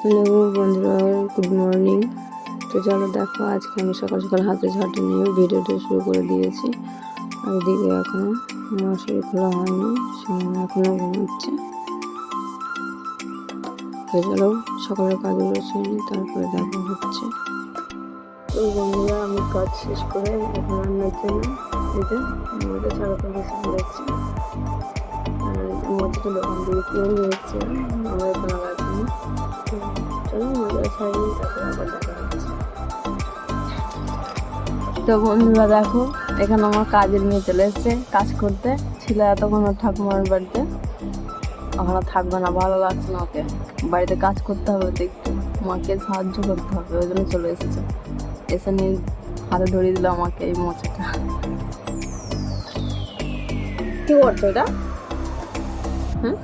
Hello বন্ধুরা, good morning. তো চলো দেখো, আজকে আমি সকাল সকাল হাতে ঝাঁটা নিয়ে ভিডিওটা শুরু করে দিয়েছি। আর এদিকে এখনও মশারি খোলা হয়নি, সময় এখনও ঘুমাচ্ছে। তো চলো সকালের কাজগুলো সেরে তারপরে দেখা হচ্ছে। তো বন্ধুরা, আমি কাজ শেষ করে এখন রান্নার জন্য আমাদের ছাড়াতে বসে পড়েছি। আর মোচাটা দোকান দিয়ে কিনে নিয়ে এসেছি, আমার কোনো গাছ নেই। চলো মজা ছাড়িয়ে তারপরে আবার দেখা হচ্ছে। তো বন্ধুরা দেখো, এখানে আমার কাজের মেয়ে চলে এসছে কাজ করতে। ছিল এতক্ষণ ওর ঠাকুমার বাড়িতে, ওখানে থাকবে না, ভালো লাগছে না ওকে। বাড়িতে কাজ করতে হবে তো, একটু মাকে সাহায্য করতে হবে, ওই জন্য চলে এসেছে। এসে নিয়ে হাতে ধরিয়ে দিল আমাকে এই মোচাটা। কি করছো এটা? হ্যাঁ,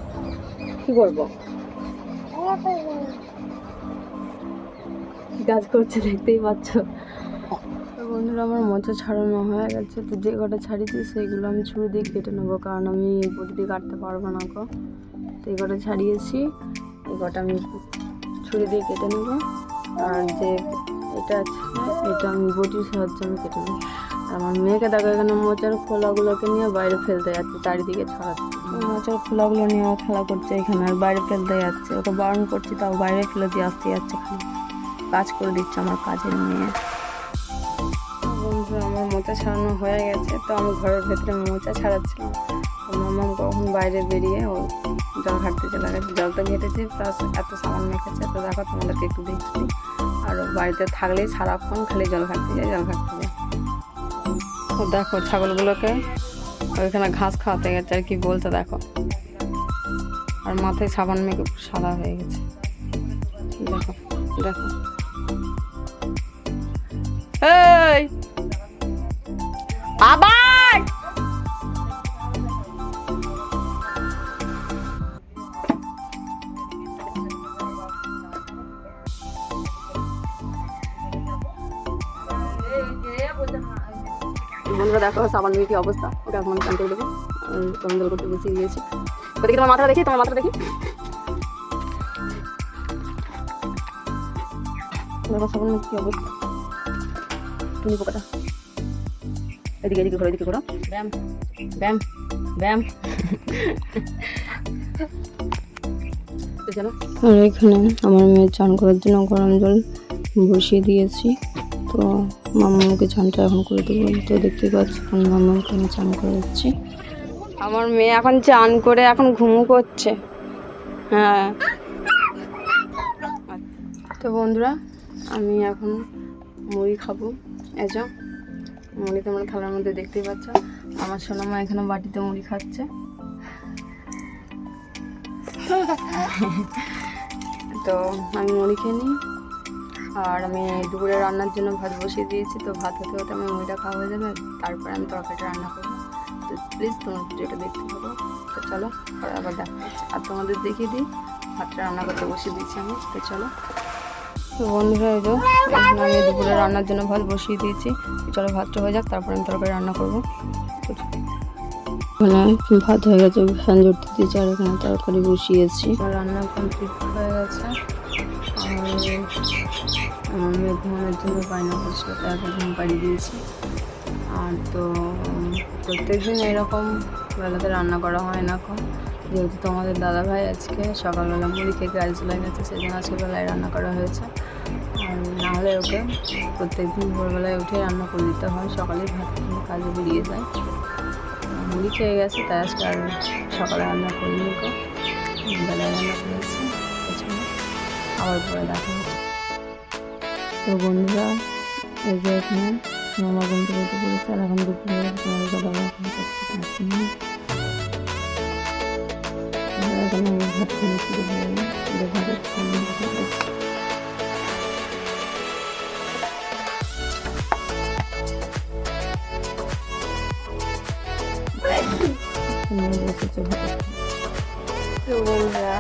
কি করবো? কাজ করছে, দেখতেই পাচ্ছ। বন্ধুরা, আমার মোচা ছাড়ানো হয়ে গেছে। তো যে কটা ছাড়িয়েছি সেইগুলো আমি ছুরি দিয়ে কেটে নেবো, কারণ আমি বটি দিয়ে কাটতে পারবো না গো। তো এই কটা ছাড়িয়েছি, এই কটা আমি ছুরি দিয়ে কেটে নেবো। আর যে এটা আছে, এটা আমি বটির সাহায্যে আমি কেটে নেবো। আর আমার মেয়েকে দেখো, এখানে মোচার খোলাগুলোকে নিয়ে বাইরে ফেলতে যাচ্ছে, চারিদিকে ছড়াচ্ছে। মোচার খোলাগুলো নিয়ে ও খেলা করছে এখানে, আর বাইরে ফেলতে যাচ্ছে। ওকে বারণ করছি, তাও বাইরে ফেলে দিয়ে আসতে যাচ্ছে। কাজ করে দিচ্ছে আমার কাজের মেয়ে। বন্ধুরা, আমার মোচা ছাড়ানো হয়ে গেছে। তো আমি ঘরের ভেতরে মোচা ছাড়াচ্ছিলাম। মাম্মাম কখন বাইরে বেরিয়ে ও জল ঘাটতে চলে গেছে। জল তো ঘেটেছে, প্লাস এত সামান মেখেছে। তো দেখো, তোমাদেরকে একটু দেখছি। আর বাড়িতে থাকলেই সারাক্ষণ খালি জল ঘাটতে যায়, জল ঘাটতে যায়। ও দেখো, ছাগলগুলোকে ওইখানে ঘাস খাওয়াতে গেছে, আর কি বলতে দেখো। আর মাথায় সাবান মেখে সাদা হয়ে গেছে, দেখো দেখো। এই আবার বন্ধুরা দেখো, সাবান মেয়ে কি অবস্থা। ওকে এখন আমি চান করে দেবো, কন্দল করতে বসিয়ে দিয়েছি। ওদিকে তোমার মাথাটা দেখি, তোমার মাথাটা দেখি। দেখো সাবান মেয়ে কি অবস্থা। তুমি পোকাটা এদিকে এদিকে ঘোরো, এদিকে ঘোরো। ব্যায়াম ব্যায়াম ব্যায়াম। আর এখানে আমার মেয়ের চান করার জন্য গরম জল বসিয়ে দিয়েছি। তো মাম্মাকে চানটা এখন করে দেবো। তো দেখতে পাচ্ছি এখন মাম্মাকে আমি চান করে দিচ্ছি। আমার মেয়ে এখন চান করে এখন ঘুমু করছে। হ্যাঁ, তো বন্ধুরা, আমি এখন মুড়ি খাবো। এসো, মুড়ি তোমরা থালার মধ্যে দেখতেই পাচ্ছ। আমার সোনামা এখানে বাটিতে মুড়ি খাচ্ছে। তো আমি মুড়ি খেয়ে নিই। আর আমি দুপুরে রান্নার জন্য ভাত বসিয়ে দিয়েছি। তো ভাত হতে হতে আমার মুড়িটা খাওয়া হয়ে যাবে, তারপরে আমি তরকারিটা রান্না করবো। তো প্লিজ তোমার ভিডিওটা দেখতে পাবো। তো চলো, পরে আবার দেখা হচ্ছে। আর তোমাদের দেখিয়ে দিই, ভাতটা রান্না করতে বসিয়ে দিয়েছি আমি। তো চলো। তো বন্ধুরা, এই তো এখন আমি দুপুরে রান্নার জন্য ভাত বসিয়ে দিয়েছি। চলো ভাতটা হয়ে যাক, তারপরে আমি তরকারি রান্না করবো। এখানে ভাত হয়ে গেছে, ফ্যান জুড়তে দিয়েছি। আর এখানে তরকারি বসিয়েছি। রান্না কমপ্লিট হয়ে গেছে। আমার মেয়ে ঘুমানোর জন্য বায়না করছিল, তাকে ঘুম পাড়িয়ে দিয়েছি। আর তো প্রত্যেকদিন এরকম বেলাতে রান্না করা হয় না এখন, যেহেতু তোমাদের দাদাভাই আজকে সকালবেলা মুড়ি খেয়ে কাজে চলে গেছে, সেই জন্য আজকে বেলায় রান্না করা হয়েছে। আর নাহলে ওকে প্রত্যেকদিন ভোরবেলায় উঠে রান্না করে দিতে হয়, সকালে ভাত খেয়ে কাজে বেরিয়ে যায়। মুড়ি খেয়ে গেছে, তাই আজকে আর সকালে রান্না করিনি, ওকে বেলায় রান্না করেছি। আবার পরে দেখা হচ্ছে। তো বন্ধুরা, এই যে এখানে মামা ঘুম থেকে উঠে পড়েছে। আর এখন দুপুরে তোমাদের দাদাভাই এখন কাছ থেকে আসেনি। এখানে আমি ভাত খাওয়া শুরু হয়ে গেল। ভাতের বসেছে ভাতের। তো বন্ধুরা,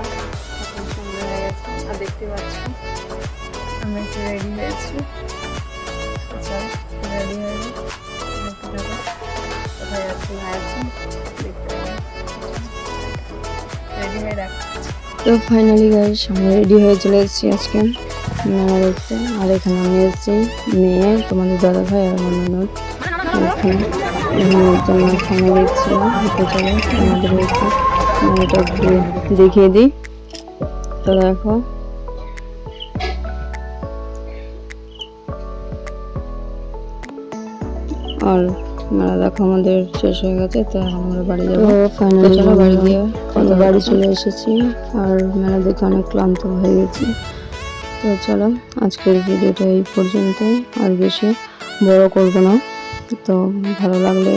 এখন সন্ধ্যা হয়ে গেছে, আর দেখতে পাচ্ছি আমরা একটু রেডি হয়েছি। আচ্ছা, রেডি হয়ে কোথায় যাচ্ছি না যাচ্ছি দেখতে পাবো। রেডি হয়ে রাখছি। তো ফাইনালি গাইস আমরা রেডি হয়ে চলে এসেছি আজকে মেলা দেখতে। আর এখানে আমি এসেছি মেয়ে, তোমাদের দাদা ভাই আর আমার ননদ। এখানে জন্য এখানে দেখছিলাম। তো চলো আমাদের একটু মেলাটা ঘুরে দেখিয়ে দিই। তো দেখো আর মেলা দেখো আমাদের শেষ হয়ে গেছে, তো এখন আমরা বাড়ি যাবো। ফাইনালি চলো বাড়ি চলে এসেছি আর মেলা দেখে অনেক ক্লান্ত হয়ে গেছি। তো চলো আজকের ভিডিওটা এই পর্যন্তই, আর বেশি বড় করব না। তো ভালো লাগলে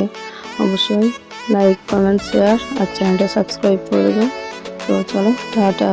অবশ্যই লাইক কমেন্ট শেয়ার আর চ্যানেলটা সাবস্ক্রাইব করে দেবে। তো চলো টাটা।